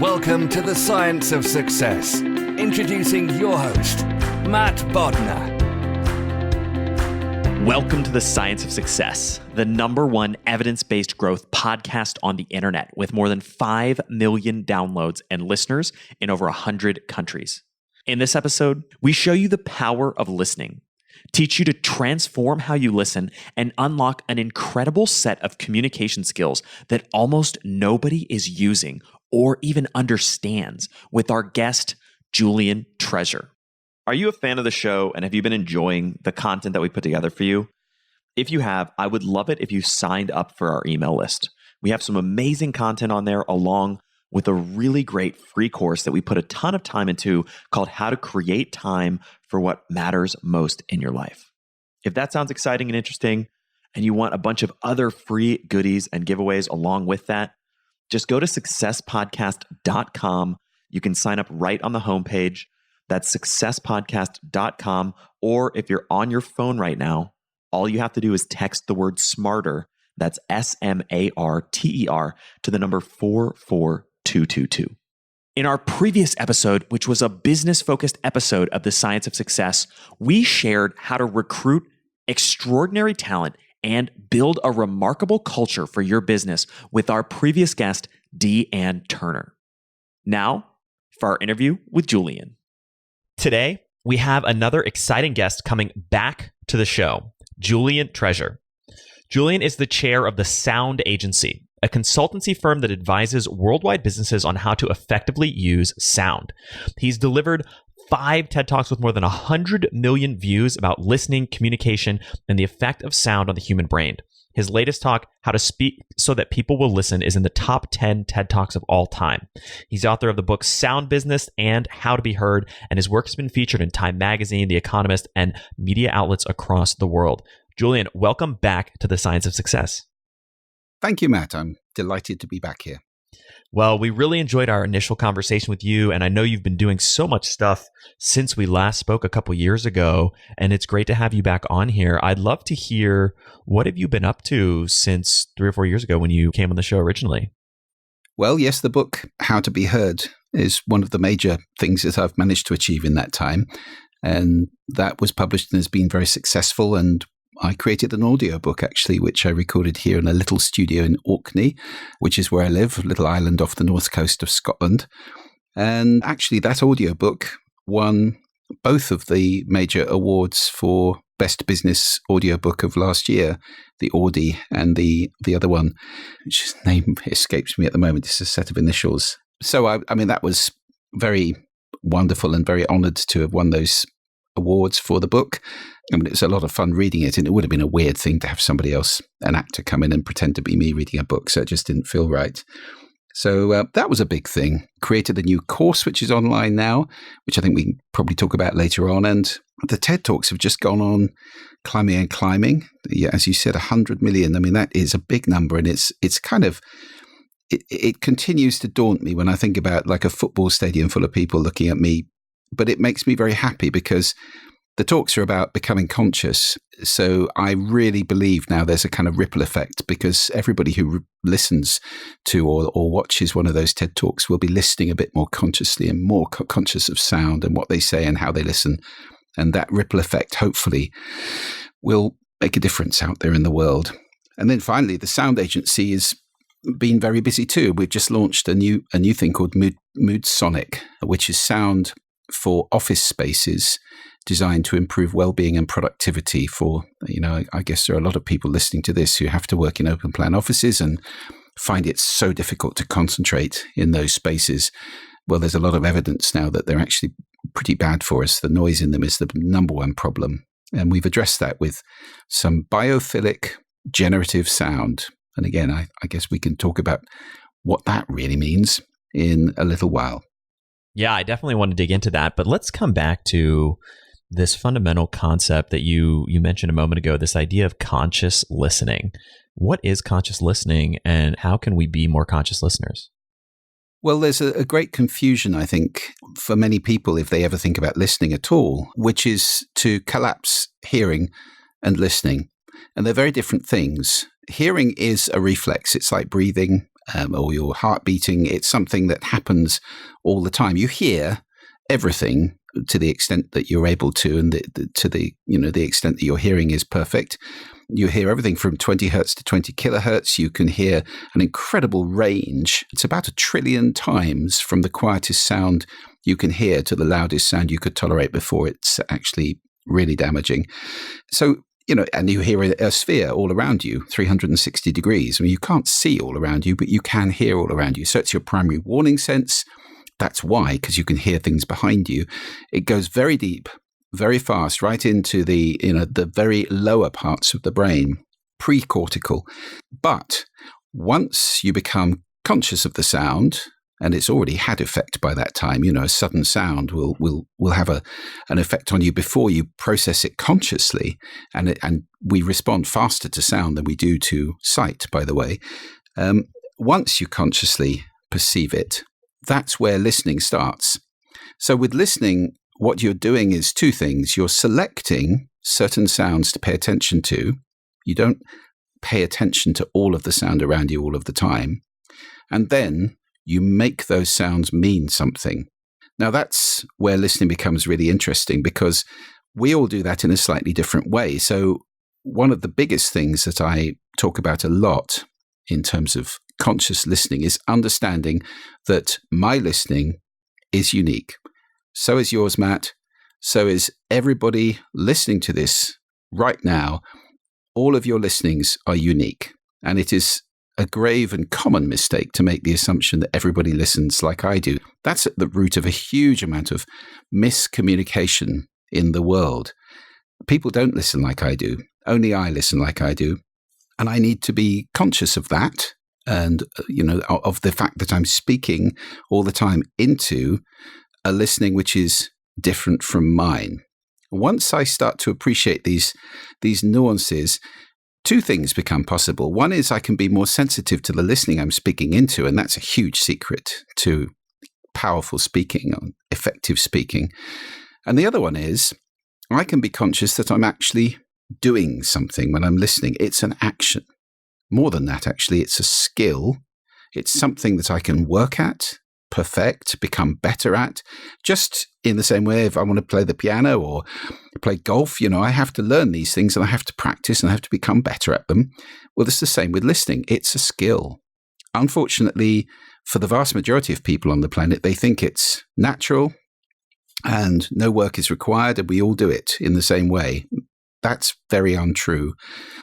Welcome to the Science of Success. Introducing your host, Matt Bodnar. Welcome to the Science of Success, the #1 evidence-based growth podcast on the internet with more than 5 million downloads and listeners in over 100 countries. In this episode, we show you the power of listening, teach you to transform how you listen, and unlock an incredible set of communication skills that almost nobody is using or even understands with our guest, Julian Treasure. Are you a fan of the show and have you been enjoying the content that we put together for you? If you have, I would love it if you signed up for our email list. We have some amazing content on there along with a really great free course that we put a ton of time into called How to Create Time for What Matters Most in Your Life. If that sounds exciting and interesting and you want a bunch of other free goodies and giveaways along with that, just go to successpodcast.com. You can sign up right on the homepage. That's successpodcast.com. Or if you're on your phone right now, all you have to do is text the word SMARTER, that's SMARTER, to the number 44222. In our previous episode, which was a business-focused episode of the Science of Success, we shared how to recruit extraordinary talent and build a remarkable culture for your business with our previous guest, Deanne Turner. Now, for our interview with Julian. Today, we have another exciting guest coming back to the show, Julian Treasure. Julian is the chair of the Sound Agency, a consultancy firm that advises worldwide businesses on how to effectively use sound. He's delivered 5 TED Talks with more than 100 million views about listening, communication, and the effect of sound on the human brain. His latest talk, How to Speak So That People Will Listen, is in the top 10 TED Talks of all time. He's author of the books Sound Business and How to Be Heard, and his work has been featured in Time Magazine, The Economist, and media outlets across the world. Julian, welcome back to the Science of Success. Thank you, Matt. I'm delighted to be back here. Well, we really enjoyed our initial conversation with you, and I know you've been doing so much stuff since we last spoke a couple years ago, and it's great to have you back on here. I'd love to hear, what have you been up to since 3 or 4 years ago when you came on the show originally? Well, yes, the book How to Be Heard is one of the major things that I've managed to achieve in that time, and that was published and has been very successful, and I created an audiobook, actually, which I recorded here in a little studio in Orkney, which is where I live, a little island off the north coast of Scotland. And actually, that audiobook won both of the major awards for Best Business Audiobook of last year, the Audi and the other one, which name escapes me at the moment. It's a set of initials. So, I mean, that was very wonderful and very honored to have won those awards for the book. I mean, it was a lot of fun reading it, and it would have been a weird thing to have somebody else, an actor, come in and pretend to be me reading a book, so it just didn't feel right. So that was a big thing. Created a new course, which is online now, which I think we can probably talk about later on. And the TED Talks have just gone on climbing and climbing. Yeah, as you said, 100 million. I mean, that is a big number, and it's kind of, it continues to daunt me when I think about like a football stadium full of people looking at me. But it makes me very happy because the talks are about becoming conscious. So I really believe now there's a kind of ripple effect, because everybody who listens to or watches one of those TED Talks will be listening a bit more consciously and more conscious of sound and what they say and how they listen. And that ripple effect, hopefully, will make a difference out there in the world. And then finally, the Sound Agency has been very busy too. We've just launched a new thing called Mood Sonic, which is sound for office spaces designed to improve well-being and productivity for, I guess there are a lot of people listening to this who have to work in open plan offices and find it so difficult to concentrate in those spaces. Well, there's a lot of evidence now that they're actually pretty bad for us. The noise in them is the #1 problem. And we've addressed that with some biophilic generative sound. And again, I guess we can talk about what that really means in a little while. Yeah, I definitely want to dig into that, but let's come back to this fundamental concept that you mentioned a moment ago, this idea of conscious listening. What is conscious listening, and how can we be more conscious listeners? Well, there's a great confusion, I think, for many people if they ever think about listening at all, which is to collapse hearing and listening. And they're very different things. Hearing is a reflex. It's like breathing. or your heart beating. It's something that happens all the time. You hear everything to the extent that you're able to, and the extent that your hearing is perfect. You hear everything from 20 hertz to 20 kilohertz. You can hear an incredible range. It's about 1 trillion times from the quietest sound you can hear to the loudest sound you could tolerate before it's actually really damaging. So, and you hear a sphere all around you, 360 degrees. I mean, you can't see all around you, but you can hear all around you. So it's your primary warning sense. That's why, because you can hear things behind you. It goes very deep, very fast, right into the very lower parts of the brain, pre-cortical. But once you become conscious of the sound, and it's already had effect by that time, a sudden sound will have an effect on you before you process it consciously, and we respond faster to sound than we do to sight, by the way. Once you consciously perceive it, that's where listening starts. So with listening, what you're doing is two things. You're selecting certain sounds to pay attention to. You don't pay attention to all of the sound around you all of the time. And then you make those sounds mean something. Now, that's where listening becomes really interesting, because we all do that in a slightly different way. So one of the biggest things that I talk about a lot in terms of conscious listening is understanding that my listening is unique. So is yours, Matt. So is everybody listening to this right now. All of your listenings are unique. And it is a grave and common mistake to make the assumption that everybody listens like I do. That's at the root of a huge amount of miscommunication in the world. People don't listen like I do. Only I listen like I do. And I need to be conscious of that, and, of the fact that I'm speaking all the time into a listening which is different from mine. Once I start to appreciate these nuances, two things become possible. One is I can be more sensitive to the listening I'm speaking into, and that's a huge secret to powerful speaking, effective speaking. And the other one is I can be conscious that I'm actually doing something when I'm listening. It's an action. More than that, actually, it's a skill. It's something that I can work at, perfect, become better at. Just in the same way, if I want to play the piano or play golf, I have to learn these things and I have to practice and I have to become better at them. Well, it's the same with listening. It's a skill. Unfortunately, for the vast majority of people on the planet, they think it's natural and no work is required and we all do it in the same way. That's very untrue.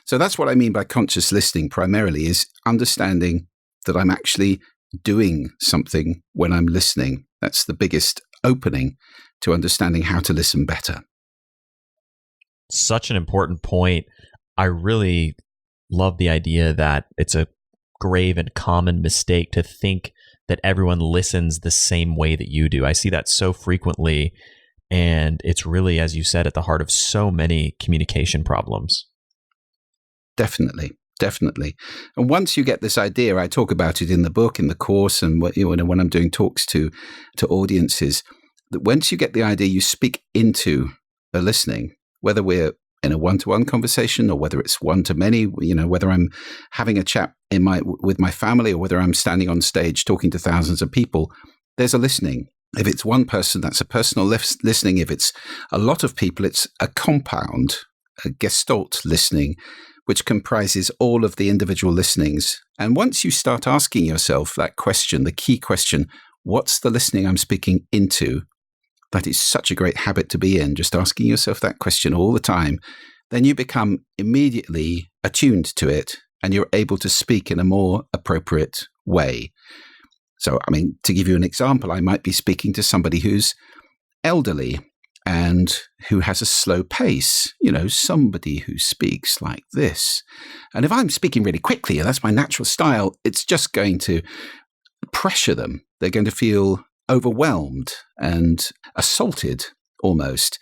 So that's what I mean by conscious listening primarily, is understanding that I'm actually doing something when I'm listening. That's the biggest opening to understanding how to listen better. Such an important point. I really love the idea that it's a grave and common mistake to think that everyone listens the same way that you do. I see that so frequently. And it's really, as you said, at the heart of so many communication problems. Definitely. And once you get this idea, I talk about it in the book, in the course, and when I'm doing talks to audiences, that once you get the idea, you speak into a listening, whether we're in a one-to-one conversation or whether it's one-to-many, whether I'm having a chat with my family or whether I'm standing on stage talking to thousands of people, there's a listening. If it's one person, that's a personal listening. If it's a lot of people, it's a compound, a gestalt listening, which comprises all of the individual listenings. And once you start asking yourself that question, the key question, what's the listening I'm speaking into? That is such a great habit to be in, just asking yourself that question all the time. Then you become immediately attuned to it and you're able to speak in a more appropriate way. So, to give you an example, I might be speaking to somebody who's elderly and who has a slow pace, somebody who speaks like this. And if I'm speaking really quickly, and that's my natural style, it's just going to pressure them. They're going to feel overwhelmed and assaulted almost.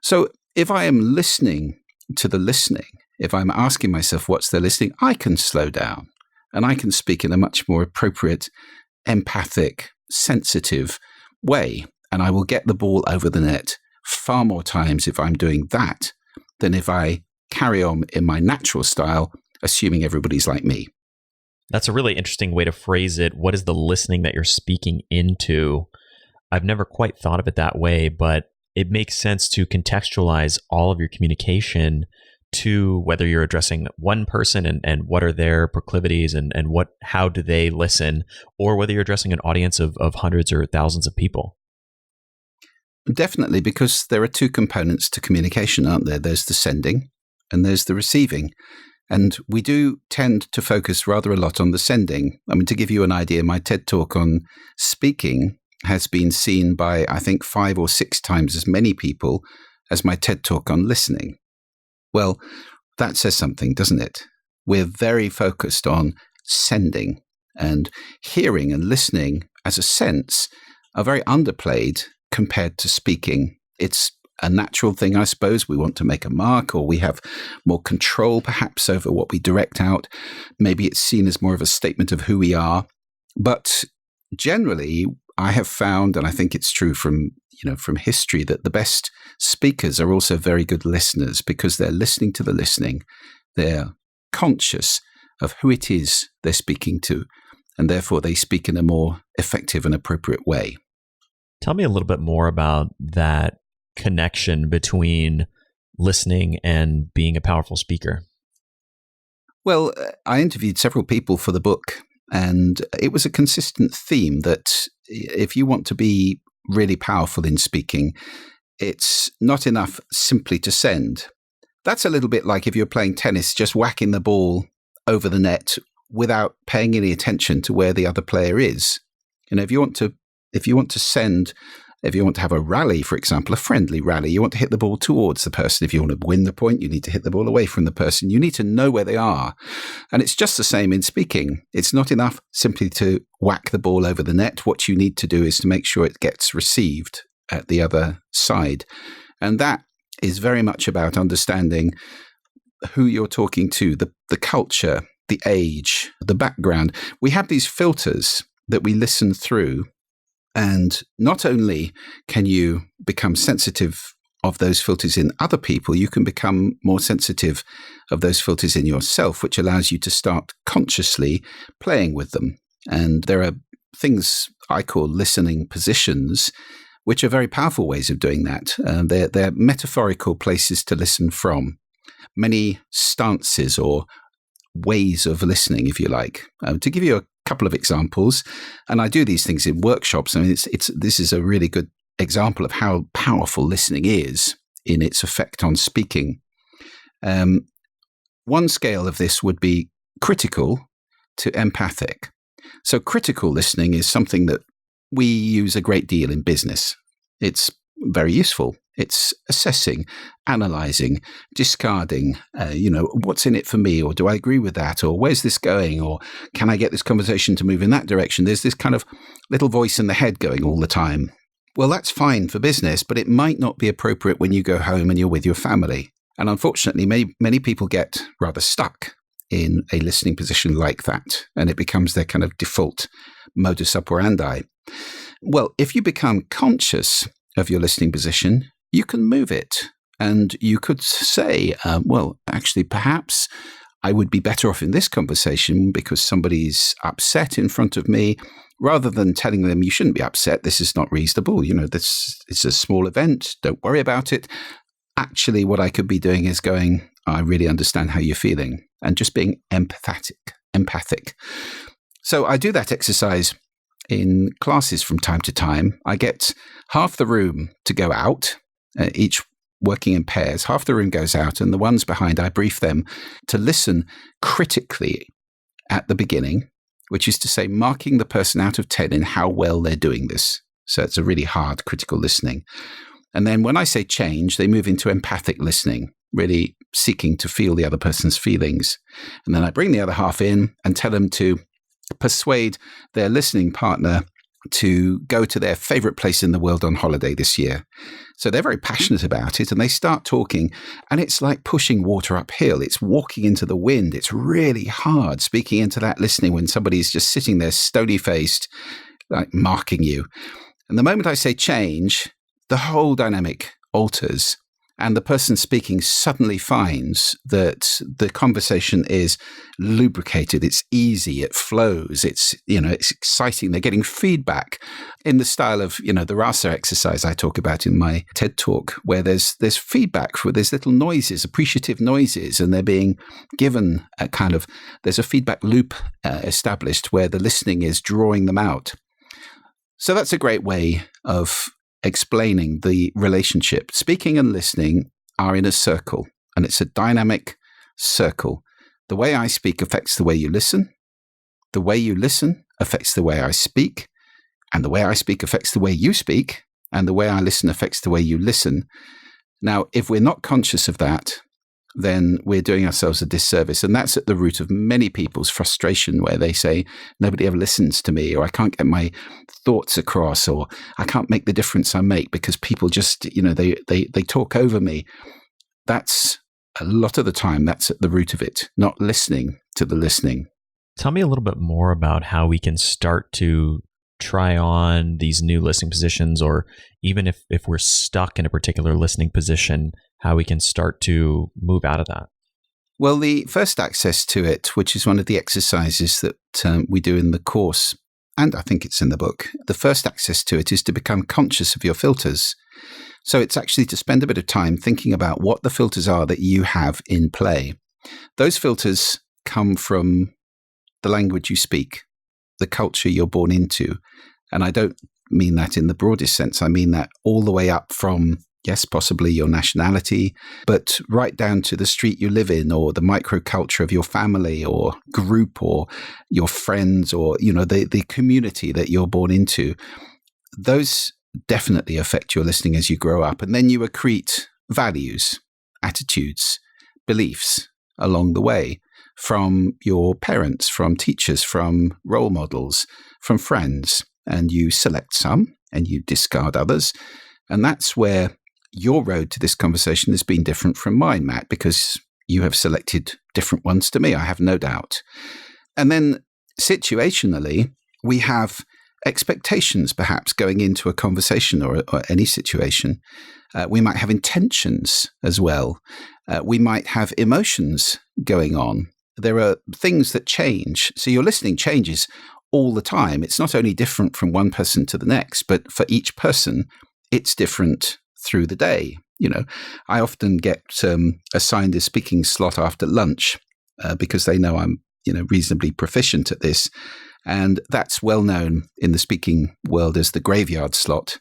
So if I am listening to the listening, if I'm asking myself what's the listening, I can slow down and I can speak in a much more appropriate, empathic, sensitive way. And I will get the ball over the net far more times if I'm doing that than if I carry on in my natural style, assuming everybody's like me. That's a really interesting way to phrase it. What is the listening that you're speaking into? I've never quite thought of it that way, but it makes sense to contextualize all of your communication to whether you're addressing one person and what are their proclivities and how do they listen, or whether you're addressing an audience of hundreds or thousands of people. Definitely, because there are two components to communication, aren't there? There's the sending and there's the receiving. And we do tend to focus rather a lot on the sending. I mean, to give you an idea, my TED Talk on speaking has been seen by, I think, 5 or 6 times as many people as my TED Talk on listening. Well, that says something, doesn't it? We're very focused on sending, and hearing and listening as a sense are very underplayed compared to speaking. It's a natural thing, I suppose. We want to make a mark, or we have more control perhaps over what we direct out. Maybe it's seen as more of a statement of who we are. But generally, I have found, and I think it's true from history, that the best speakers are also very good listeners, because they're listening to the listening. They're conscious of who it is they're speaking to, and therefore they speak in a more effective and appropriate way. Tell me a little bit more about that connection between listening and being a powerful speaker. Well, I interviewed several people for the book, and it was a consistent theme that if you want to be really powerful in speaking, it's not enough simply to send. That's a little bit like if you're playing tennis, just whacking the ball over the net without paying any attention to where the other player is. If you want to send, if you want to have a rally, for example, a friendly rally, you want to hit the ball towards the person. If you want to win the point, you need to hit the ball away from the person. You need to know where they are. And it's just the same in speaking. It's not enough simply to whack the ball over the net. What you need to do is to make sure it gets received at the other side. And that is very much about understanding who you're talking to, the culture, the age, the background. We have these filters that we listen through. And not only can you become sensitive of those filters in other people, you can become more sensitive of those filters in yourself, which allows you to start consciously playing with them. And there are things I call listening positions, which are very powerful ways of doing that. They're metaphorical places to listen from. Many stances or ways of listening, if you like. To give you a couple of examples, and I do these things in workshops. I mean, this is a really good example of how powerful listening is in its effect on speaking. One scale of this would be critical to empathic. So critical listening is something that we use a great deal in business. It's very useful. It's assessing, analyzing, discarding, what's in it for me, or do I agree with that, or where's this going, or can I get this conversation to move in that direction? There's this kind of little voice in the head going all the time. Well, that's fine for business, but it might not be appropriate when you go home and you're with your family. And unfortunately, many people get rather stuck in a listening position like that, and it becomes their kind of default modus operandi. Well, if you become conscious of your listening position, you can move it. And you could say, actually, perhaps I would be better off in this conversation because somebody's upset in front of me, rather than telling them you shouldn't be upset. This is not reasonable. This is a small event. Don't worry about it. Actually, what I could be doing is going, I really understand how you're feeling, and just being empathic. So I do that exercise in classes from time to time. I get half the room to go out, each working in pairs. Half the room goes out, and the ones behind, I brief them to listen critically at the beginning, which is to say, marking the person out of 10 in how well they're doing this. So it's a really hard critical listening. And then when I say change, they move into empathic listening, really seeking to feel the other person's feelings. And then I bring the other half in and tell them to persuade their listening partner to go to their favorite place in the world on holiday this year. So they're very passionate about it, and they start talking, and it's like pushing water uphill. It's walking into the wind. It's really hard speaking into that listening when somebody's just sitting there stony-faced, like marking you. And the moment I say change, the whole dynamic alters, and the person speaking suddenly finds that the conversation is lubricated, it's easy, it flows, it's exciting, they're getting feedback in the style of, the RASA exercise I talk about in my TED Talk, where there's feedback, where there's little noises, appreciative noises, and they're being given there's a feedback loop established where the listening is drawing them out. So that's a great way of explaining the relationship. Speaking and listening are in a circle, and it's a dynamic circle. The way I speak affects the way you listen. The way you listen affects the way I speak, and the way I speak affects the way you speak, and the way I listen affects the way you listen. Now, if we're not conscious of that, then we're doing ourselves a disservice. And that's at the root of many people's frustration, where they say, nobody ever listens to me, or I can't get my thoughts across, or I can't make the difference I make because people just, they talk over me. That's a lot of the time, that's at the root of it, not listening to the listening. Tell me a little bit more about how we can start to try on these new listening positions, or even if we're stuck in a particular listening position, how we can start to move out of that. Well, the first access to it, which is one of the exercises that we do in the course, and I think it's in the book, the first access to it is to become conscious of your filters. So it's actually to spend a bit of time thinking about what the filters are that you have in play. Those filters come from the language you speak, the culture you're born into. And I don't mean that in the broadest sense. I mean that all the way up from, yes, possibly your nationality, but right down to the street you live in, or the microculture of your family or group, or your friends, or, the community that you're born into. Those definitely affect your listening as you grow up. And then you accrete values, attitudes, beliefs along the way from your parents, from teachers, from role models, from friends. And you select some and you discard others. And that's where your road to this conversation has been different from mine, Matt, because you have selected different ones to me, I have no doubt. And then situationally, we have expectations perhaps going into a conversation or any situation. We might have intentions as well. We might have emotions going on. There are things that change. So your listening changes all the time. It's not only different from one person to the next, but for each person, it's different through the day. I often get assigned a speaking slot after lunch because they know I'm, reasonably proficient at this. And that's well known in the speaking world as the graveyard slot,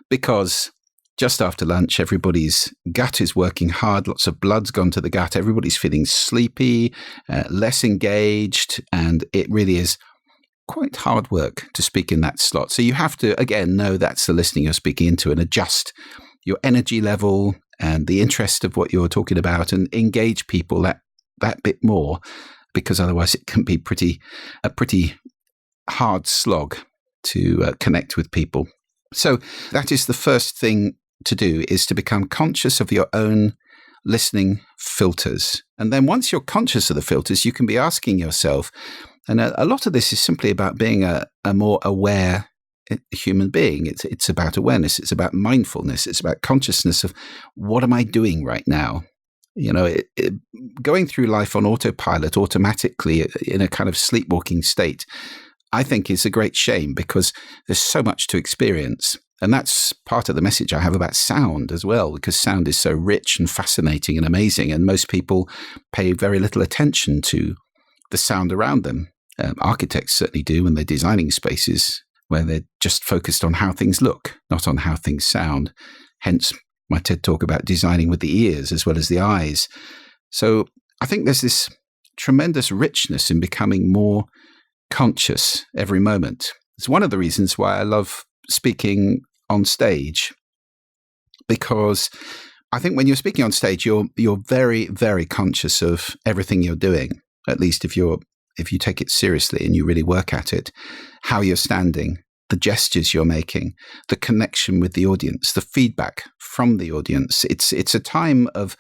because just after lunch, everybody's gut is working hard. Lots of blood's gone to the gut. Everybody's feeling sleepy, less engaged, and it really is quite hard work to speak in that slot. So you have to, again, know that's the listening you're speaking into, and adjust your energy level and the interest of what you're talking about, and engage people that bit more, because otherwise it can be a pretty hard slog to connect with people. So that is the first thing to do, is to become conscious of your own listening filters. And then once you're conscious of the filters, you can be asking yourself, and a lot of this is simply about being a more aware human being. It's about awareness. It's about mindfulness. It's about consciousness of, what am I doing right now? Going through life on autopilot automatically in a kind of sleepwalking state, I think is a great shame, because there's so much to experience. And that's part of the message I have about sound as well, because sound is so rich and fascinating and amazing. And most people pay very little attention to the sound around them. Architects certainly do when they're designing spaces, where they're just focused on how things look, not on how things sound. Hence my TED Talk about designing with the ears as well as the eyes. So I think there's this tremendous richness in becoming more conscious every moment. It's one of the reasons why I love speaking on stage, because I think when you're speaking on stage, you're very, very conscious of everything you're doing. At least if you take it seriously and you really work at it, how you're standing, the gestures you're making, the connection with the audience, the feedback from the audience. It's a time of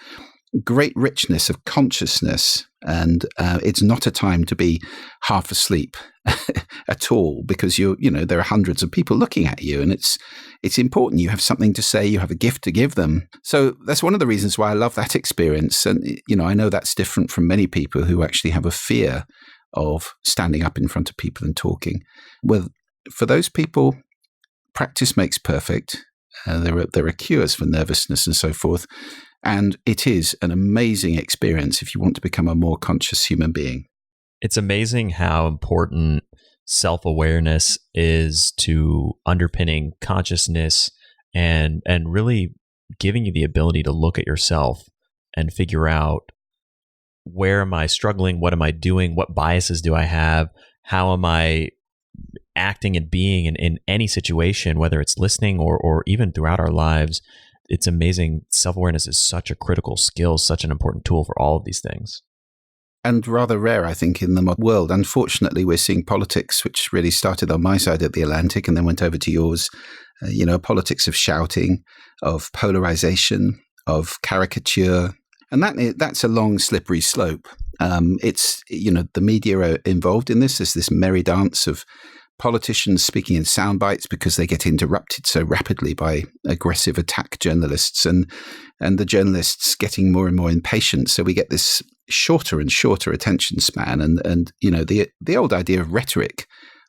great richness of consciousness, and it's not a time to be half asleep at all, because there are hundreds of people looking at you, and it's important. You have something to say, you have a gift to give them. So that's one of the reasons why I love that experience. And I know that's different from many people who actually have a fear of standing up in front of people and talking. Well, for those people, practice makes perfect. There are cures for nervousness and so forth. And it is an amazing experience if you want to become a more conscious human being. It's amazing how important self-awareness is to underpinning consciousness and really giving you the ability to look at yourself and figure out, where am I struggling? What am I doing? What biases do I have? How am I acting and being in any situation, whether it's listening or even throughout our lives? It's amazing. Self-awareness is such a critical skill, such an important tool for all of these things. And rather rare, I think, in the modern world. Unfortunately, we're seeing politics, which really started on my side of the Atlantic and then went over to yours. Politics of shouting, of polarization, of caricature. And that's a long, slippery slope. It's, the media are involved in this. There's this merry dance of politicians speaking in sound bites because they get interrupted so rapidly by aggressive attack journalists, and the journalists getting more and more impatient. So we get this shorter and shorter attention span, and the old idea of rhetoric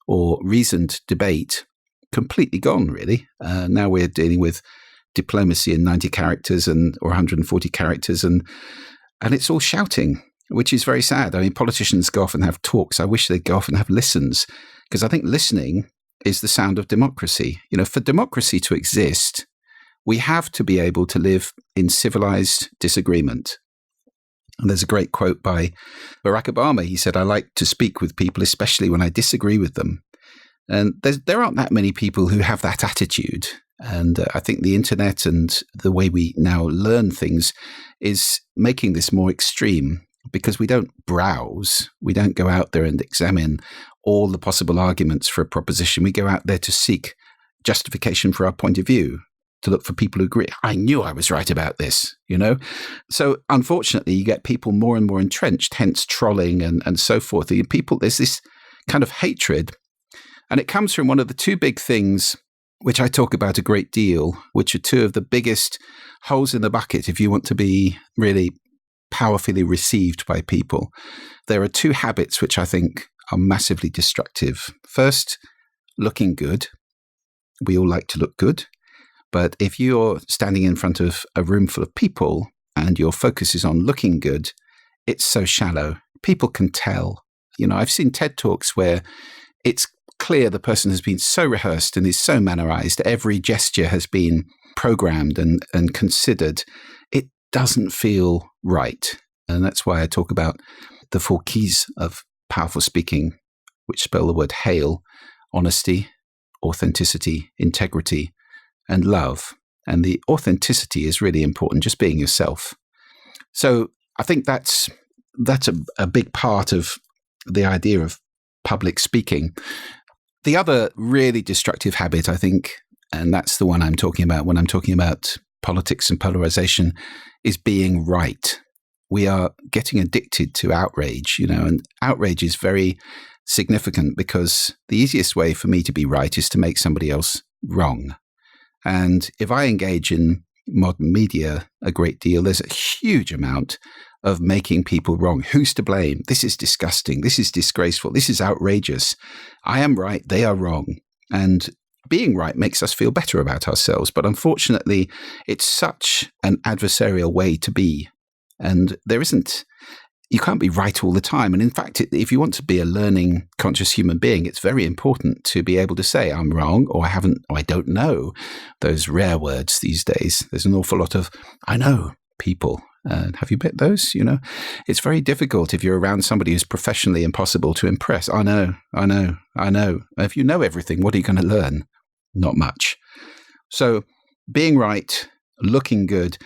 or reasoned debate completely gone, really. Now we're dealing with diplomacy in 90 characters or 140 characters, and it's all shouting, which is very sad. I mean, politicians go off and have talks. I wish they'd go off and have listens, because I think listening is the sound of democracy. For democracy to exist, we have to be able to live in civilized disagreement. And there's a great quote by Barack Obama. He said, "I like to speak with people, especially when I disagree with them." And there aren't that many people who have that attitude. And I think the internet and the way we now learn things is making this more extreme, because we don't browse. We don't go out there and examine all the possible arguments for a proposition. We go out there to seek justification for our point of view, to look for people who agree. I knew I was right about this, So unfortunately, you get people more and more entrenched, hence trolling and so forth. There's this kind of hatred. And it comes from one of the two big things which I talk about a great deal, which are two of the biggest holes in the bucket if you want to be really powerfully received by people. There are two habits which I think are massively destructive. First, looking good. We all like to look good. But if you're standing in front of a room full of people and your focus is on looking good, it's so shallow. People can tell. I've seen TED Talks where it's clear the person has been so rehearsed and is so mannerized. Every gesture has been programmed and considered. It doesn't feel right. And that's why I talk about the 4 keys of powerful speaking, which spell the word HAIL: honesty, authenticity, integrity, and love. And the authenticity is really important, just being yourself. So I think that's a big part of the idea of public speaking. The other really destructive habit, I think, and that's the one I'm talking about when I'm talking about politics and polarization, is being right. We are getting addicted to outrage, and outrage is very significant, because the easiest way for me to be right is to make somebody else wrong. And if I engage in modern media a great deal, there's a huge amount of making people wrong. Who's to blame? This is disgusting. This is disgraceful. This is outrageous. I am right. They are wrong. And being right makes us feel better about ourselves. But unfortunately, it's such an adversarial way to be. And you can't be right all the time. And in fact, if you want to be a learning, conscious human being, it's very important to be able to say, I'm wrong, or I don't know. Those rare words these days. There's an awful lot of, I know, people. Have you met those? It's very difficult if you're around somebody who's professionally impossible to impress. I know. If you know everything, what are you going to learn? Not much. So being right, looking good,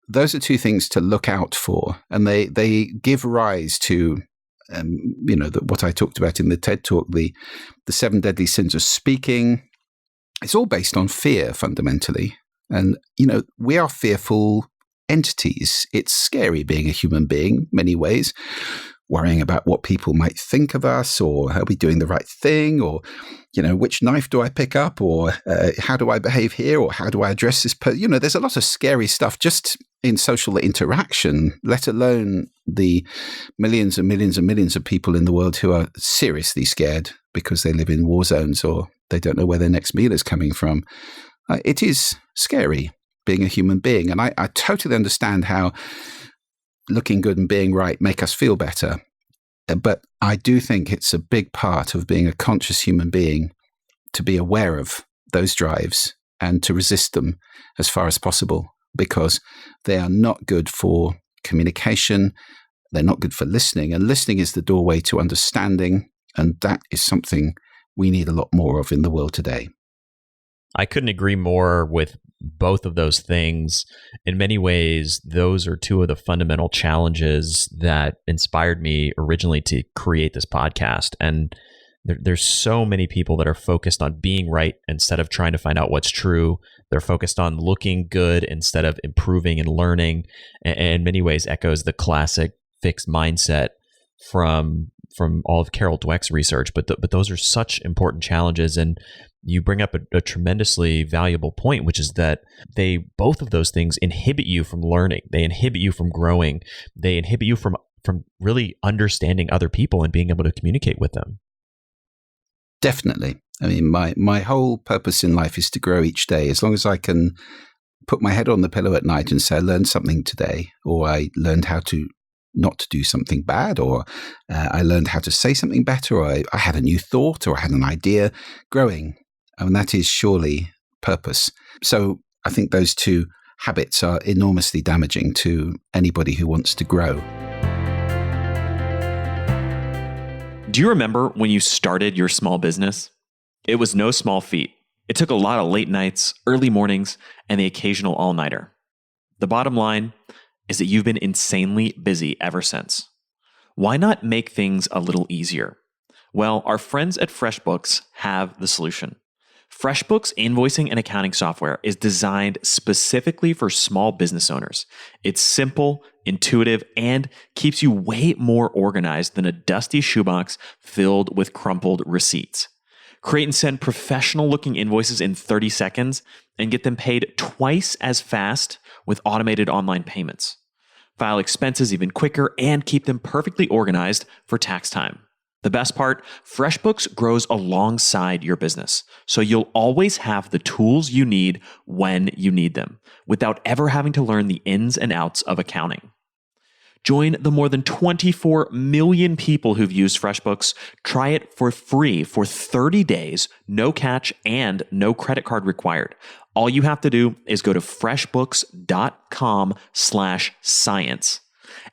those are two things to look out for. And they give rise to, what I talked about in the TED Talk, the 7 deadly sins of speaking. It's all based on fear, fundamentally. And, we are fearful entities. It's scary being a human being in many ways, worrying about what people might think of us, or are we doing the right thing, or, which knife do I pick up, or how do I behave here, or how do I address this person? There's a lot of scary stuff just in social interaction, let alone the millions and millions and millions of people in the world who are seriously scared because they live in war zones or they don't know where their next meal is coming from. It is scary being a human being. And I totally understand how looking good and being right make us feel better. But I do think it's a big part of being a conscious human being to be aware of those drives and to resist them as far as possible, because they are not good for communication. They're not good for listening. And listening is the doorway to understanding. And that is something we need a lot more of in the world today. I couldn't agree more with both of those things. In many ways, those are two of the fundamental challenges that inspired me originally to create this podcast. And there's so many people that are focused on being right instead of trying to find out what's true. They're focused on looking good instead of improving and learning. And in many ways echoes the classic fixed mindset from all of Carol Dweck's research. But those are such important challenges. And you bring up a tremendously valuable point, which is that both of those things inhibit you from learning. They inhibit you from growing. They inhibit you from really understanding other people and being able to communicate with them. Definitely. I mean, my whole purpose in life is to grow each day. As long as I can put my head on the pillow at night and say, I learned something today, or I learned how to not to do something bad, or I learned how to say something better, or I had a new thought, or I had an idea, growing. And that is surely purpose. So I think those two habits are enormously damaging to anybody who wants to grow. Do you remember when you started your small business? It was no small feat. It took a lot of late nights, early mornings, and the occasional all-nighter. The bottom line is that you've been insanely busy ever since. Why not make things a little easier? Well, our friends at FreshBooks have the solution. FreshBooks invoicing and accounting software is designed specifically for small business owners. It's simple, intuitive, and keeps you way more organized than a dusty shoebox filled with crumpled receipts. Create and send professional-looking invoices in 30 seconds and get them paid twice as fast with automated online payments. File expenses even quicker and keep them perfectly organized for tax time. The best part, FreshBooks grows alongside your business, so you'll always have the tools you need when you need them, without ever having to learn the ins and outs of accounting. Join the more than 24 million people who've used FreshBooks. Try it for free for 30 days, no catch, and no credit card required. All you have to do is go to freshbooks.com/science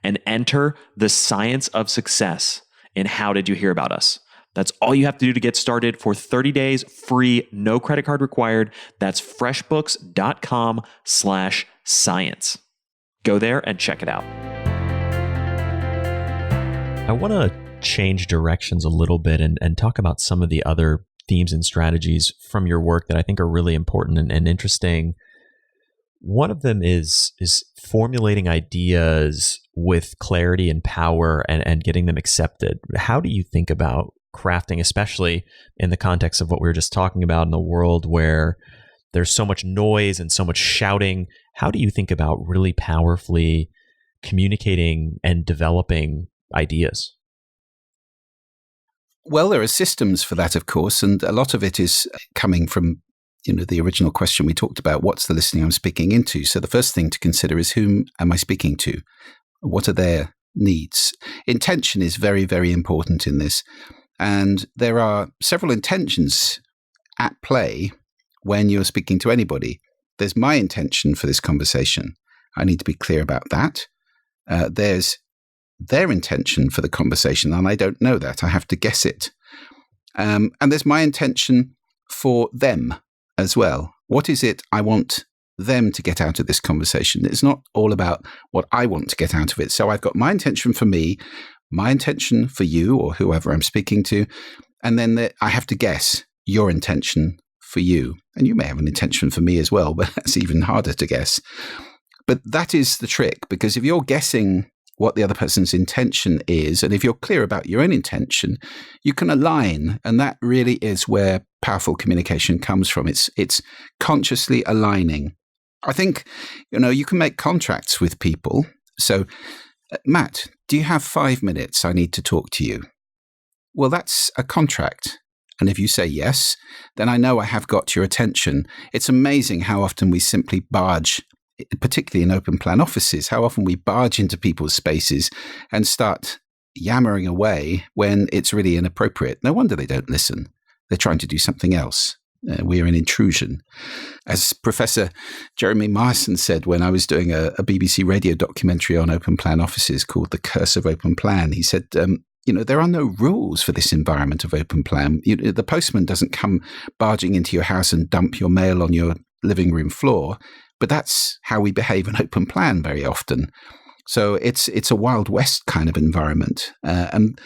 and enter the science of success in How Did You Hear About Us? That's all you have to do to get started for 30 days, free, no credit card required. That's freshbooks.com/science. Go there and check it out. I want to change directions a little bit and talk about some of the other themes and strategies from your work that I think are really important and interesting. One of them is formulating ideas with clarity and power and getting them accepted. How do you think about crafting, especially in the context of what we were just talking about in a world where there's so much noise and so much shouting? How do you think about really powerfully communicating and developing ideas? Well, there are systems for that, of course, and a lot of it is coming from the original question we talked about, what's the listening I'm speaking into? So the first thing to consider is, whom am I speaking to? What are their needs? Intention is very, very important in this. And there are several intentions at play when you're speaking to anybody. There's my intention for this conversation. I need to be clear about that. There's their intention for the conversation, and I don't know that. I have to guess it. And there's my intention for them as well. What is it I want them to get out of this conversation? It's not all about what I want to get out of it. So I've got my intention for me, my intention for you or whoever I'm speaking to, and then I have to guess your intention for you. And you may have an intention for me as well, but that's even harder to guess. But that is the trick, because if you're guessing what the other person's intention is, and if you're clear about your own intention, you can align. And that really is where powerful communication comes from. It's consciously aligning. I think, you can make contracts with people. So, Matt, do you have 5 minutes? I need to talk to you. Well, that's a contract. And if you say yes, then I know I have got your attention. It's amazing how often we simply barge, particularly in open plan offices, how often we barge into people's spaces and start yammering away when it's really inappropriate. No wonder they don't listen. They're trying to do something else. We're an intrusion. As Professor Jeremy Myerson said when I was doing a BBC radio documentary on open plan offices called The Curse of Open Plan, he said, there are no rules for this environment of open plan. The postman doesn't come barging into your house and dump your mail on your living room floor, but that's how we behave in open plan very often. So it's a Wild West kind of environment. And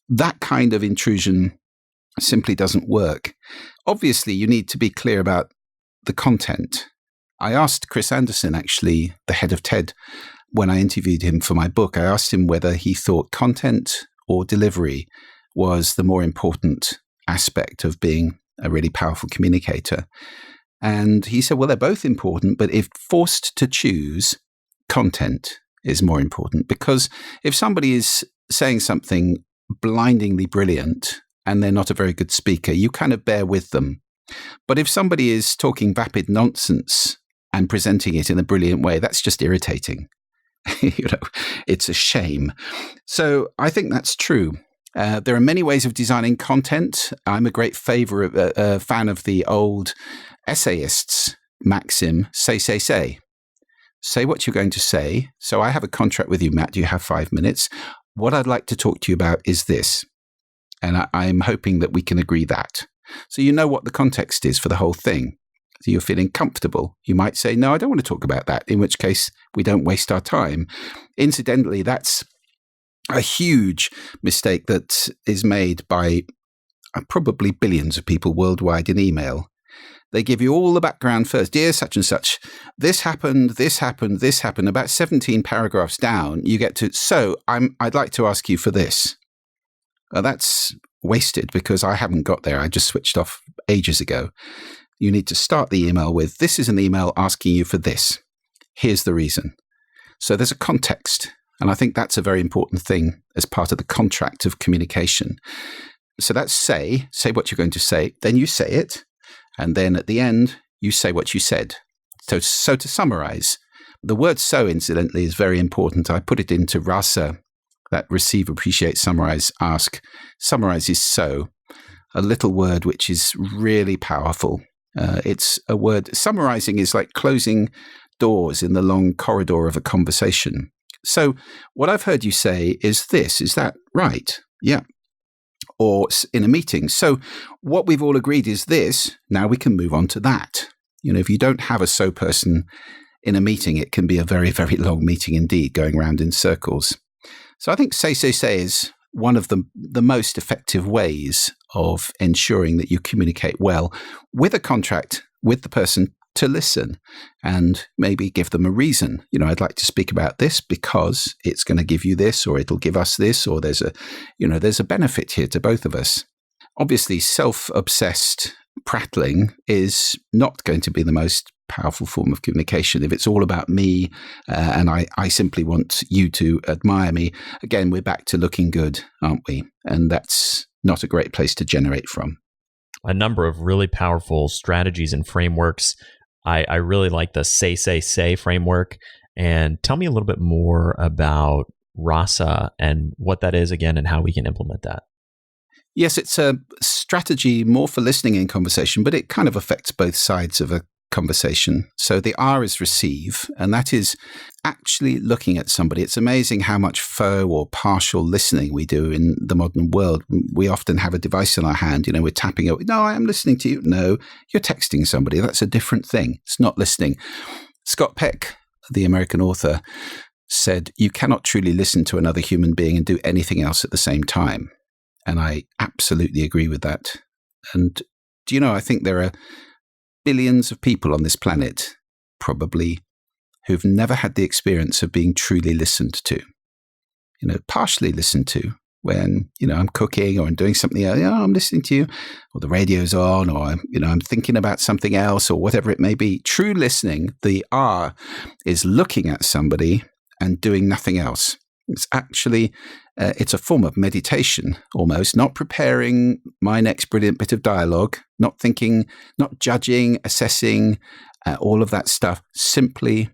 that kind of intrusion simply doesn't work. Obviously, you need to be clear about the content. I asked Chris Anderson, actually, the head of TED, when I interviewed him for my book, I asked him whether he thought content or delivery was the more important aspect of being a really powerful communicator. And he said, well, they're both important, but if forced to choose, content is more important. Because if somebody is saying something blindingly brilliant and they're not a very good speaker, you kind of bear with them. But if somebody is talking vapid nonsense and presenting it in a brilliant way, that's just irritating. It's a shame. So I think that's true. There are many ways of designing content. I'm a great fan of the old essayists' maxim, say, say, say. Say what you're going to say. So I have a contract with you, Matt. Do you have 5 minutes? What I'd like to talk to you about is this. And I'm hoping that we can agree that. So you know what the context is for the whole thing. So you're feeling comfortable. You might say, no, I don't want to talk about that, in which case we don't waste our time. Incidentally, that's a huge mistake that is made by probably billions of people worldwide in email. They give you all the background first. Dear such and such, this happened, this happened, this happened. About 17 paragraphs down, you get to, I'd like to ask you for this. Well, that's wasted because I haven't got there. I just switched off ages ago. You need to start the email with, this is an email asking you for this. Here's the reason. So there's a context. And I think that's a very important thing as part of the contract of communication. So that's say what you're going to say. Then you say it. And then at the end, you say what you said. So to summarize, the word so, incidentally, is very important. I put it into RASA, that receive, appreciate, summarize, ask. Summarize is so, a little word which is really powerful. It's a word, summarizing is like closing doors in the long corridor of a conversation. So what I've heard you say is this, is that right? Yeah. Or in a meeting. So what we've all agreed is this, now we can move on to that. If you don't have a so person in a meeting, it can be a very, very long meeting indeed, going round in circles. So I think say is one of the most effective ways of ensuring that you communicate well with a contract with the person to listen and maybe give them a reason. I'd like to speak about this because it's going to give you this, or it'll give us this, or there's a benefit here to both of us. Obviously, self-obsessed prattling is not going to be the most powerful form of communication. If it's all about me and I simply want you to admire me, again, we're back to looking good, aren't we? And that's not a great place to generate from. A number of really powerful strategies and frameworks. I really like the say framework. And tell me a little bit more about RASA and what that is again and how we can implement that. Yes, it's a strategy more for listening in conversation, but it kind of affects both sides of a conversation. So the R is receive, and that is actually looking at somebody. It's amazing how much faux or partial listening we do in the modern world. We often have a device in our hand, we're tapping it. No, I am listening to you. No, you're texting somebody. That's a different thing. It's not listening. Scott Peck, the American author, said, you cannot truly listen to another human being and do anything else at the same time. And I absolutely agree with that. And I think there are billions of people on this planet, probably who've never had the experience of being truly listened to. Partially listened to when, I'm cooking or I'm doing something else, I'm listening to you, or the radio's on, or I'm thinking about something else, or whatever it may be. True listening, the R, is looking at somebody and doing nothing else. It's actually, it's a form of meditation almost, not preparing my next brilliant bit of dialogue, not thinking, not judging, assessing, all of that stuff, simply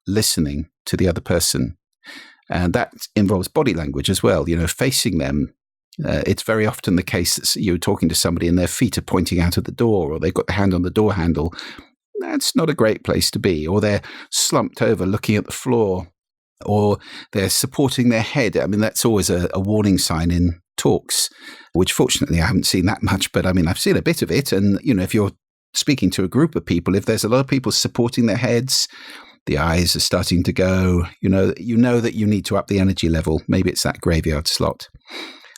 listening to the other person. And that involves body language as well, facing them. It's very often the case that you're talking to somebody and their feet are pointing out of the door, or they've got the hand on the door handle. That's not a great place to be. Or they're slumped over looking at the floor, or they're supporting their head. I mean, that's always a warning sign in talks, which fortunately I haven't seen that much, but I mean, I've seen a bit of it. And, if you're speaking to a group of people, if there's a lot of people supporting their heads, the eyes are starting to go, you know that you need to up the energy level. Maybe it's that graveyard slot.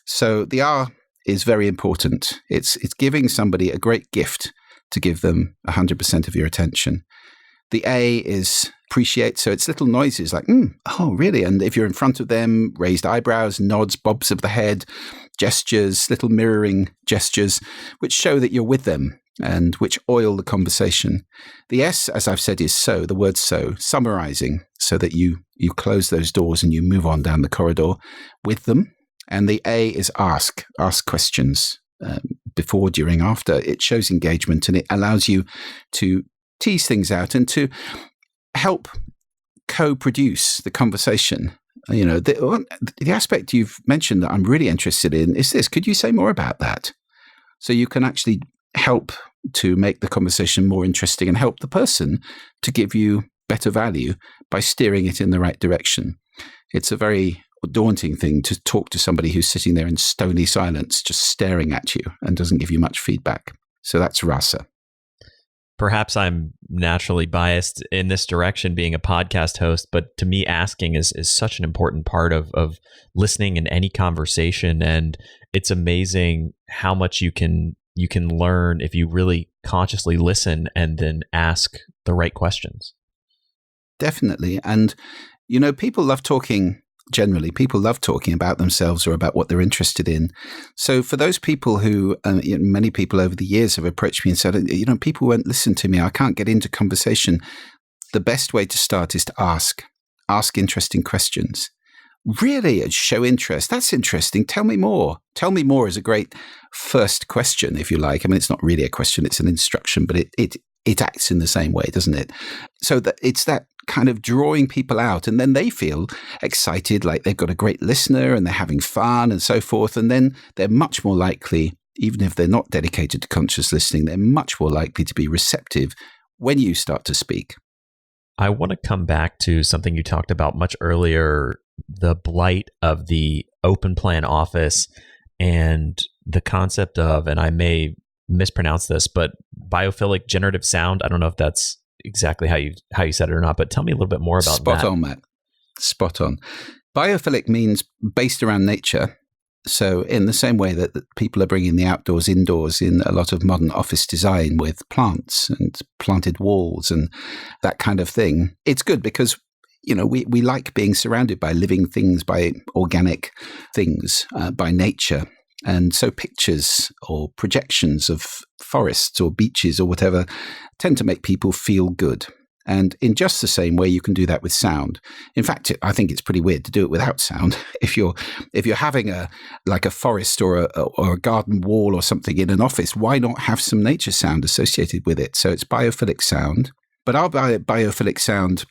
So the R is very important. It's giving somebody a great gift to give them 100% of your attention. The A is appreciate. So it's little noises like, oh, really? And if you're in front of them, raised eyebrows, nods, bobs of the head, gestures, little mirroring gestures, which show that you're with them and which oil the conversation. The S, as I've said, is so, the word so, summarizing, so that you close those doors and you move on down the corridor with them. And the A is ask questions before, during, after. It shows engagement and it allows you to tease things out and to help co-produce the conversation. The aspect you've mentioned that I'm really interested in is this. Could you say more about that? So you can actually help to make the conversation more interesting and help the person to give you better value by steering it in the right direction. It's a very daunting thing to talk to somebody who's sitting there in stony silence, just staring at you and doesn't give you much feedback. So that's RASA. Perhaps I'm naturally biased in this direction being a podcast host, but to me, asking is such an important part of listening in any conversation. And it's amazing how much you can learn if you really consciously listen and then ask the right questions. Definitely. And, people love talking. Generally, people love talking about themselves or about what they're interested in. So for those people who, many people over the years have approached me and said, people won't listen to me. I can't get into conversation. The best way to start is to ask interesting questions. Really show interest. That's interesting. Tell me more. Tell me more is a great first question, if you like. I mean, it's not really a question. It's an instruction, but it acts in the same way, doesn't it? So that it's that kind of drawing people out, and then they feel excited, like they've got a great listener and they're having fun and so forth. And then they're much more likely, even if they're not dedicated to conscious listening, they're much more likely to be receptive when you start to speak. I want to come back to something you talked about much earlier, the blight of the open plan office and the concept of, and I may mispronounce this, but biophilic generative sound. I don't know if that's exactly how you said it or not, but tell me a little bit more about that. Spot on, Matt. Spot on. Biophilic means based around nature. So in the same way that people are bringing the outdoors indoors in a lot of modern office design with plants and planted walls and that kind of thing, it's good because we like being surrounded by living things, by organic things, by nature. And so pictures or projections of forests or beaches or whatever tend to make people feel good. And in just the same way, you can do that with sound. In fact, I think it's pretty weird to do it without sound. If you're having a forest or a garden wall or something in an office, why not have some nature sound associated with it? So it's biophilic sound. But our biophilic sound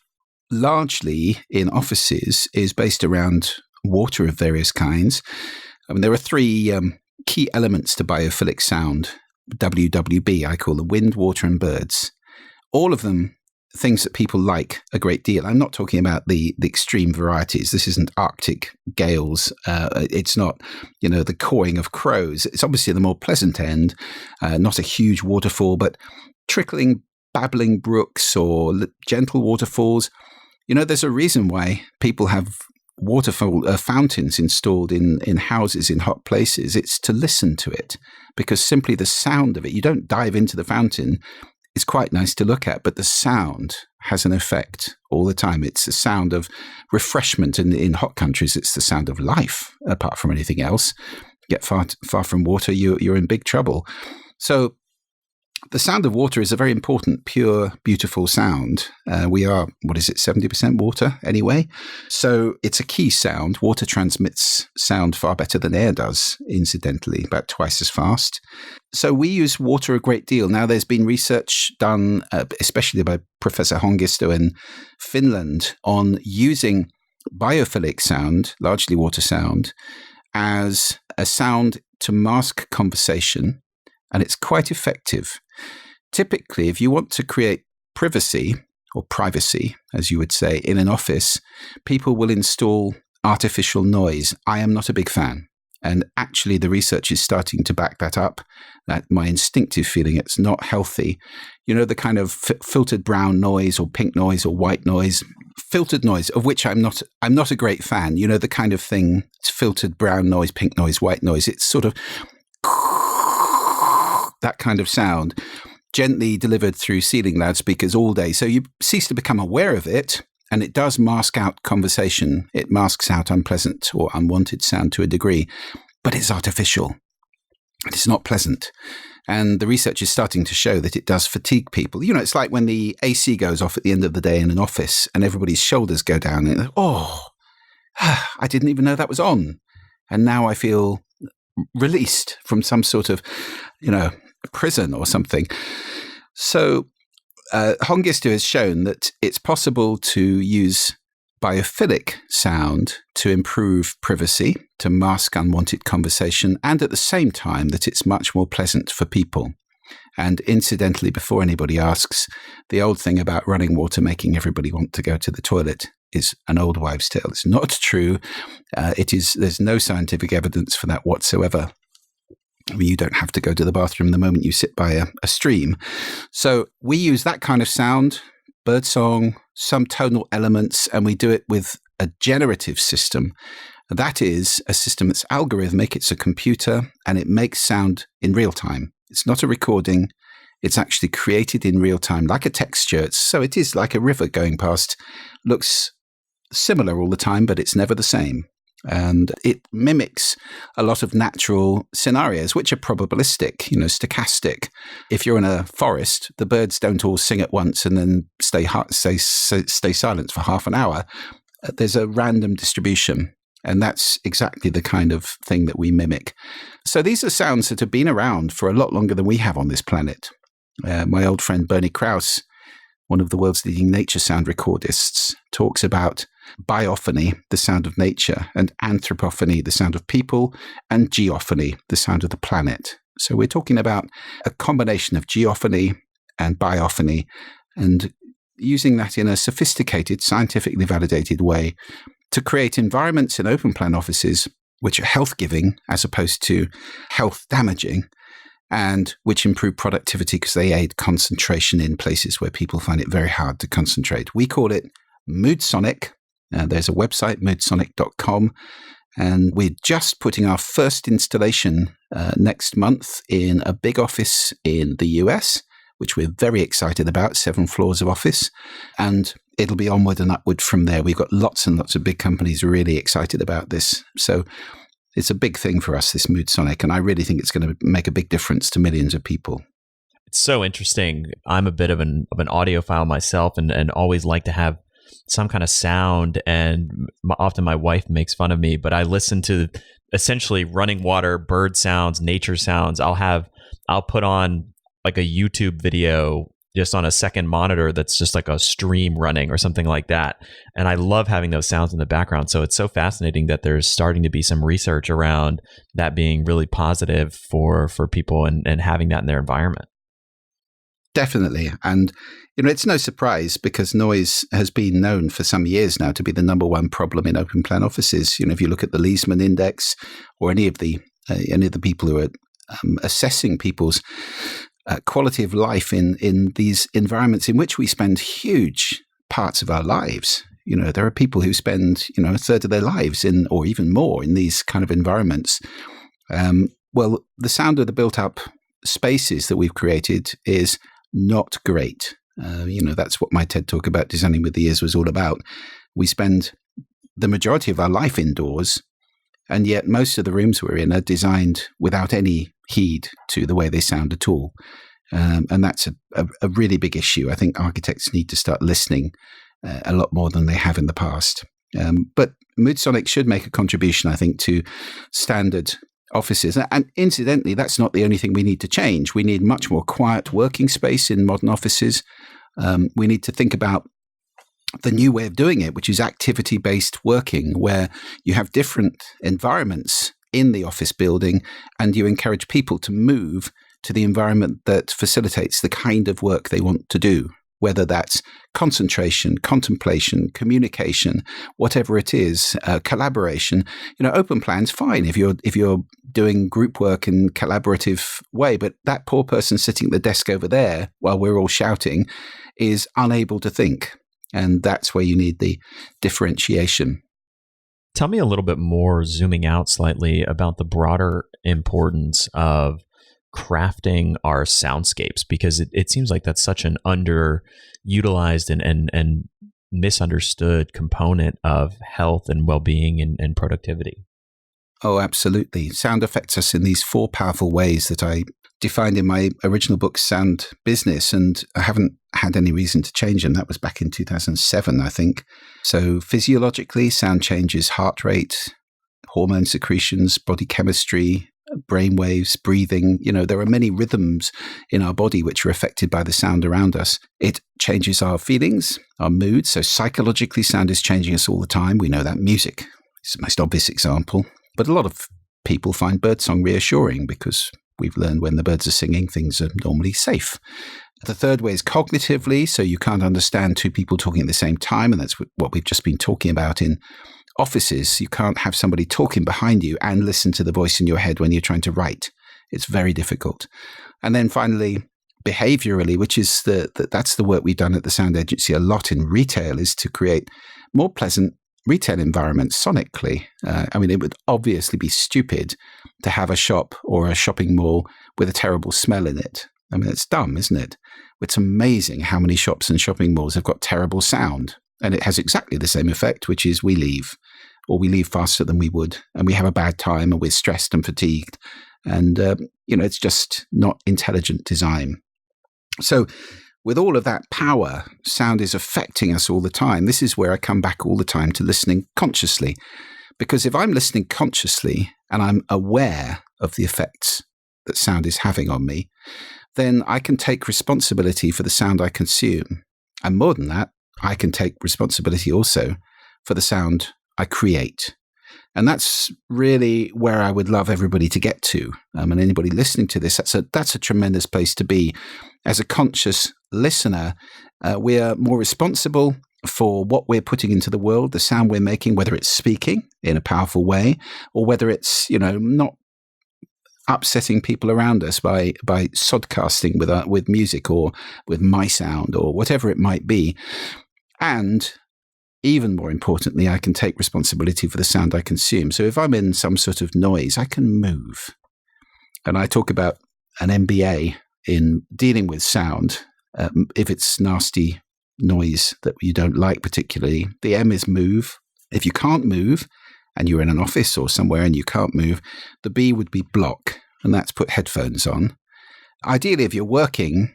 largely in offices is based around water of various kinds. I mean, there are three key elements to biophilic sound, WWB, I call them: wind, water, and birds. All of them things that people like a great deal. I'm not talking about the extreme varieties. This isn't Arctic gales. It's not, the cawing of crows. It's obviously the more pleasant end, not a huge waterfall, but trickling, babbling brooks or gentle waterfalls. There's a reason why people have waterfall fountains installed in houses in hot places. It's to listen to it, because simply the sound of it, you don't dive into the fountain. is quite nice to look at, but the sound has an effect all the time. It's the sound of refreshment. In hot countries, it's the sound of life, apart from anything else. Get far from water, you're in big trouble. So the sound of water is a very important, pure, beautiful sound. We are, 70% water anyway? So it's a key sound. Water transmits sound far better than air does, incidentally, about twice as fast. So we use water a great deal. Now there's been research done, especially by Professor Hongisto in Finland, on using biophilic sound, largely water sound, as a sound to mask conversation. And it's quite effective. Typically, if you want to create privacy, or privacy, as you would say, in an office, people will install artificial noise. I am not a big fan. And actually, the research is starting to back that up. That my instinctive feeling, it's not healthy. You know, the kind of filtered brown noise or pink noise or white noise, filtered noise, of which I'm not a great fan. You know, the kind of thing, it's filtered brown noise, pink noise, white noise. It's sort of that kind of sound, gently delivered through ceiling loudspeakers all day. So you cease to become aware of it, and it does mask out conversation. It masks out unpleasant or unwanted sound to a degree, but it's artificial. It's not pleasant. And the research is starting to show that it does fatigue people. You know, it's like when the AC goes off at the end of the day in an office and everybody's shoulders go down and, I didn't even know that was on. And now I feel released from some sort of, prison or something. So Hongisto has shown that it's possible to use biophilic sound to improve privacy, to mask unwanted conversation, and at the same time that it's much more pleasant for people. And incidentally, before anybody asks, the old thing about running water making everybody want to go to the toilet is an old wives' tale. It's not true. There's no scientific evidence for that whatsoever. I mean, you don't have to go to the bathroom the moment you sit by a stream. So we use that kind of sound, birdsong, some tonal elements, and we do it with a generative system. That is a system that's algorithmic. It's a computer, and it makes sound in real time. It's not a recording. It's actually created in real time, like a texture. So it is like a river going past. Looks similar all the time, but it's never the same. And it mimics a lot of natural scenarios, which are probabilistic, stochastic. If you're in a forest, the birds don't all sing at once and then stay silent for half an hour. There's a random distribution, and that's exactly the kind of thing that we mimic. So these are sounds that have been around for a lot longer than we have on this planet. My old friend Bernie Krause, one of the world's leading nature sound recordists, talks about biophony, the sound of nature, and anthropophony, the sound of people, and geophony, the sound of the planet. So we're talking about a combination of geophony and biophony, and using that in a sophisticated, scientifically validated way to create environments in open plan offices which are health-giving as opposed to health-damaging, and which improve productivity because they aid concentration in places where people find it very hard to concentrate. We call it MoodSonic. There's a website, moodsonic.com, and we're just putting our first installation next month in a big office in the US, which we're very excited about, 7 floors of office, and it'll be onward and upward from there. We've got lots and lots of big companies really excited about this. So it's a big thing for us, this MoodSonic, and I really think it's going to make a big difference to millions of people. It's so interesting. I'm a bit of an audiophile myself, and always like to have some kind of sound, and often my wife makes fun of me, but I listen to essentially running water, bird sounds, nature sounds. I'll put on like a YouTube video just on a second monitor that's just like a stream running or something like that. And I love having those sounds in the background. So it's so fascinating that there's starting to be some research around that being really positive for people and having that in their environment. Definitely. And, it's no surprise because noise has been known for some years now to be the number one problem in open plan offices. If you look at the Leesman Index or any of the people who are assessing people's quality of life in these environments in which we spend huge parts of our lives. There are people who spend, a third of their lives in, or even more, in these kind of environments. Well, the sound of the built up spaces that we've created is not great. That's what my TED Talk about designing with the ears was all about. We spend the majority of our life indoors, and yet most of the rooms we're in are designed without any heed to the way they sound at all. And that's a really big issue. I think architects need to start listening a lot more than they have in the past. But MoodSonic should make a contribution, I think, to standard offices. And incidentally, that's not the only thing we need to change. We need much more quiet working space in modern offices. We need to think about the new way of doing it, which is activity-based working, where you have different environments in the office building and you encourage people to move to the environment that facilitates the kind of work they want to do, whether that's concentration, contemplation, communication, whatever it is, collaboration. Open plan's fine if you're doing group work in collaborative way, but that poor person sitting at the desk over there while we're all shouting is unable to think. And that's where you need the differentiation. Tell me a little bit more, zooming out slightly, about the broader importance of crafting our soundscapes, because it seems like that's such an underutilized and misunderstood component of health and well-being and productivity. Oh, absolutely. Sound affects us in these 4 powerful ways that I defined in my original book, Sound Business, and I haven't had any reason to change them. That was back in 2007, I think. So physiologically, sound changes heart rate, hormone secretions, body chemistry, brain waves, breathing. There are many rhythms in our body which are affected by the sound around us. It changes our feelings, our moods. So psychologically, sound is changing us all the time. We know that music is the most obvious example. But a lot of people find birdsong reassuring because we've learned when the birds are singing, things are normally safe. The third way is cognitively. So you can't understand 2 people talking at the same time. And that's what we've just been talking about in offices. You can't have somebody talking behind you and listen to the voice in your head when you're trying to write. It's very difficult. And then finally, behaviorally, which is that's the work we've done at the Sound Agency a lot in retail, is to create more pleasant retail environments sonically. It would obviously be stupid to have a shop or a shopping mall with a terrible smell in it. It's dumb, isn't it? It's amazing how many shops and shopping malls have got terrible sound. And it has exactly the same effect, which is we leave faster than we would. And we have a bad time and we're stressed and fatigued. And, it's just not intelligent design. So with all of that power, sound is affecting us all the time. This is where I come back all the time to listening consciously. Because if I'm listening consciously and I'm aware of the effects that sound is having on me, then I can take responsibility for the sound I consume. And more than that, I can take responsibility also for the sound I create. And that's really where I would love everybody to get to. And anybody listening to this, that's a tremendous place to be. As a conscious listener, we are more responsible for what we're putting into the world, the sound we're making, whether it's speaking in a powerful way or whether it's, not upsetting people around us by sodcasting with music or with my sound or whatever it might be. And even more importantly, I can take responsibility for the sound I consume. So if I'm in some sort of noise, I can move. And I talk about an MBA in dealing with sound. If it's nasty noise that you don't like particularly, the M is move. If you can't move and you're in an office or somewhere and you can't move, the B would be block, and that's put headphones on. Ideally, if you're working,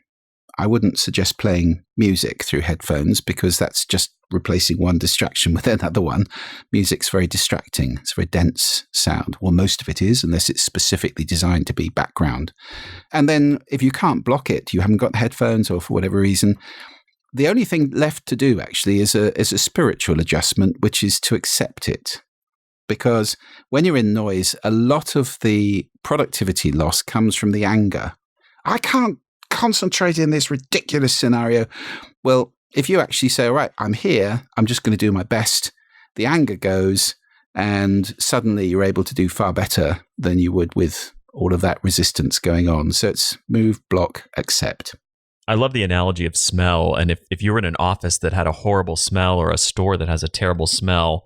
I wouldn't suggest playing music through headphones because that's just replacing one distraction with another one. Music's very distracting. It's a very dense sound. Well, most of it is, unless it's specifically designed to be background. And then if you can't block it, you haven't got headphones or for whatever reason, the only thing left to do actually is a spiritual adjustment, which is to accept it. Because when you're in noise, a lot of the productivity loss comes from the anger. I can't concentrate in this ridiculous scenario. Well, if you actually say, all right, I'm here, I'm just going to do my best, the anger goes, and suddenly you're able to do far better than you would with all of that resistance going on. So it's move, block, accept. I love the analogy of smell. And if you were in an office that had a horrible smell or a store that has a terrible smell,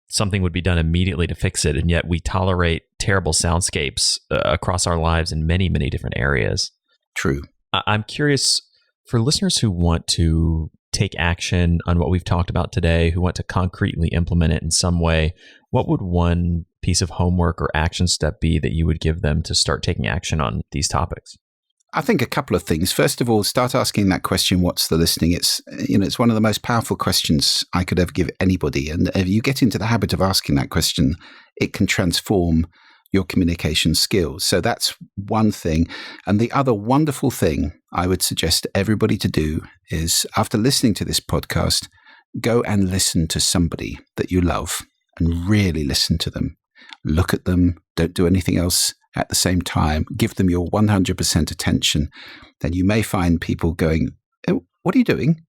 something would be done immediately to fix it. And yet we tolerate terrible soundscapes across our lives in many, many different areas. True. I'm curious, For listeners who want to take action on what we've talked about today, who want to concretely implement it in some way, what would one piece of homework or action step be that you would give them to start taking action on these topics? I think a couple of things. First of all, start asking that question, what's the listening? It's one of the most powerful questions I could ever give anybody. And if you get into the habit of asking that question, it can transform your communication skills. So that's one thing. And the other wonderful thing I would suggest everybody to do is, after listening to this podcast, go and listen to somebody that you love and really listen to them. Look at them. Don't do anything else at the same time. Give them your 100% attention. Then you may find people going, oh, what are you doing?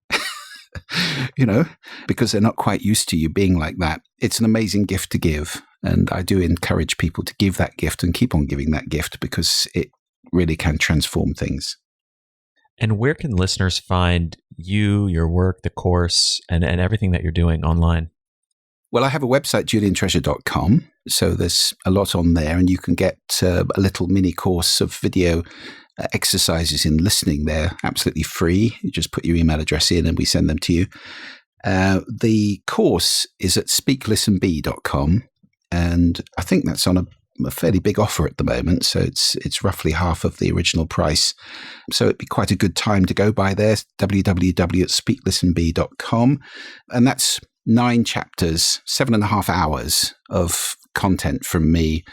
Because they're not quite used to you being like that. It's an amazing gift to give. And I do encourage people to give that gift and keep on giving that gift, because it really can transform things. And where can listeners find you, your work, the course, and everything that you're doing online? Well, I have a website, juliantreasure.com. So there's a lot on there, and you can get a little mini course of video exercises in listening there, absolutely free. You just put your email address in and we send them to you. The course is at speaklistenbe.com, and I think that's on a fairly big offer at the moment. So it's roughly half of the original price. So it'd be quite a good time to go by there, www.speaklistenbe.com. And that's 9 chapters, 7.5 hours of content from me,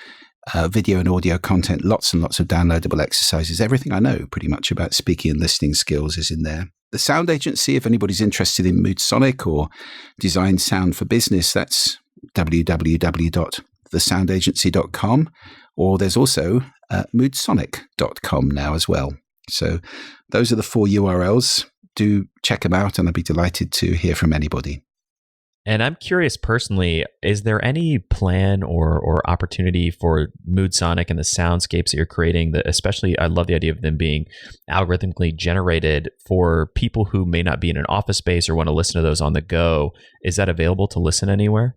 video and audio content, lots and lots of downloadable exercises. Everything I know pretty much about speaking and listening skills is in there. The Sound Agency, if anybody's interested in Moodsonic or design sound for business, that's www.thesoundagency.com, or there's also moodsonic.com now as well. So those are the 4 URLs. Do check them out, and I'd be delighted to hear from anybody. And I'm curious personally, is there any plan or opportunity for Moodsonic and the soundscapes that you're creating, that especially I love the idea of them being algorithmically generated for people who may not be in an office space or want to listen to those on the go? Is that available to listen anywhere?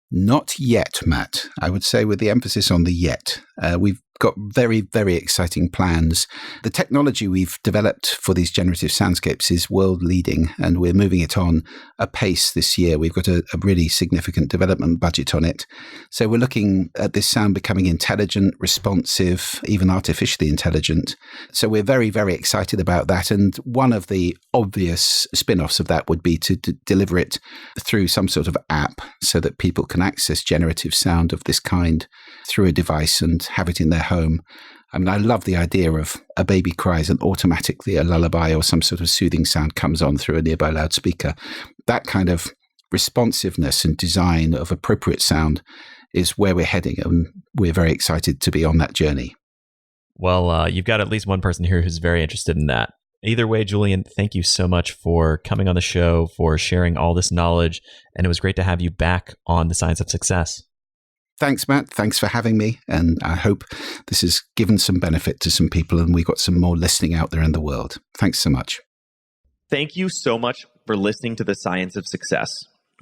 Not yet, Matt. I would say with the emphasis on the yet. We've got very, very exciting plans. The technology we've developed for these generative soundscapes is world leading, and we're moving it on apace this year. We've got a really significant development budget on it. So we're looking at this sound becoming intelligent, responsive, even artificially intelligent. So we're very, very excited about that. And one of the obvious spin-offs of that would be to deliver it through some sort of app so that people can access generative sound of this kind through a device and have it in their home. I mean, I love the idea of a baby cries and automatically a lullaby or some sort of soothing sound comes on through a nearby loudspeaker. That kind of responsiveness and design of appropriate sound is where we're heading, and we're very excited to be on that journey. Well, you've got at least one person here who's very interested in that. Either way, Julian, thank you so much for coming on the show, for sharing all this knowledge, and it was great to have you back on The Science of Success. Thanks, Matt. Thanks for having me. And I hope this has given some benefit to some people, and we've got some more listening out there in the world. Thanks so much. Thank you so much for listening to The Science of Success.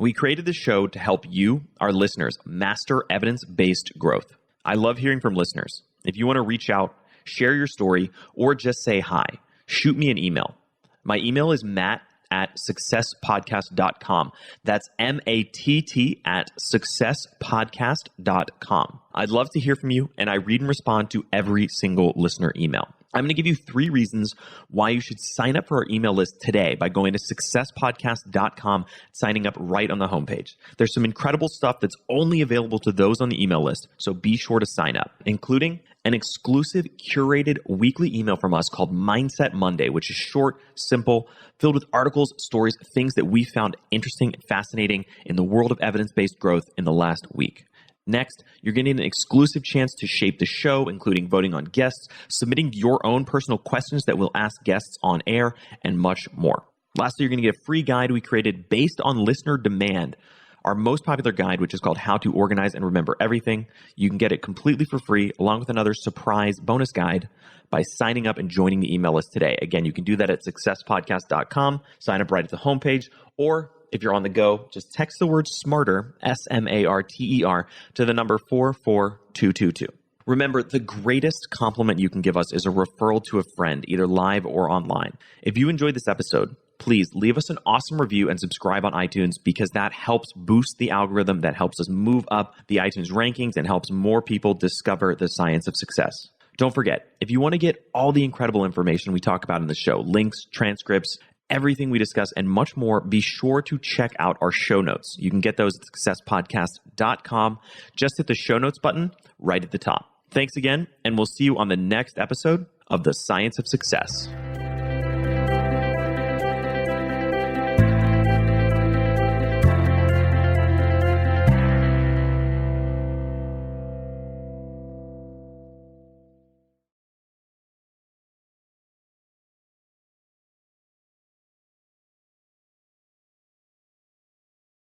We created this show to help you, our listeners, master evidence-based growth. I love hearing from listeners. If you want to reach out, share your story, or just say hi, shoot me an email. My email is matt@successpodcast.com. That's matt@successpodcast.com. I'd love to hear from you, and I read and respond to every single listener email. I'm going to give you 3 reasons why you should sign up for our email list today by going to successpodcast.com, signing up right on the homepage. There's some incredible stuff that's only available to those on the email list, so be sure to sign up, including an exclusive curated weekly email from us called Mindset Monday, which is short, simple, filled with articles, stories, things that we found interesting and fascinating in the world of evidence-based growth in the last week. Next, you're getting an exclusive chance to shape the show, including voting on guests, submitting your own personal questions that we'll ask guests on air, and much more. Lastly, you're going to get a free guide we created based on listener demand, our most popular guide, which is called How to Organize and Remember Everything. You can get it completely for free, along with another surprise bonus guide, by signing up and joining the email list today. Again, you can do that at successpodcast.com, sign up right at the homepage, or if you're on the go, just text the word SMARTER, SMARTER, to the number 44222. Remember, the greatest compliment you can give us is a referral to a friend, either live or online. If you enjoyed this episode, please leave us an awesome review and subscribe on iTunes, because that helps boost the algorithm, that helps us move up the iTunes rankings and helps more people discover the science of success. Don't forget, if you want to get all the incredible information we talk about in the show, links, transcripts, everything we discuss, and much more, be sure to check out our show notes. You can get those at successpodcast.com. Just hit the show notes button right at the top. Thanks again, and we'll see you on the next episode of The Science of Success.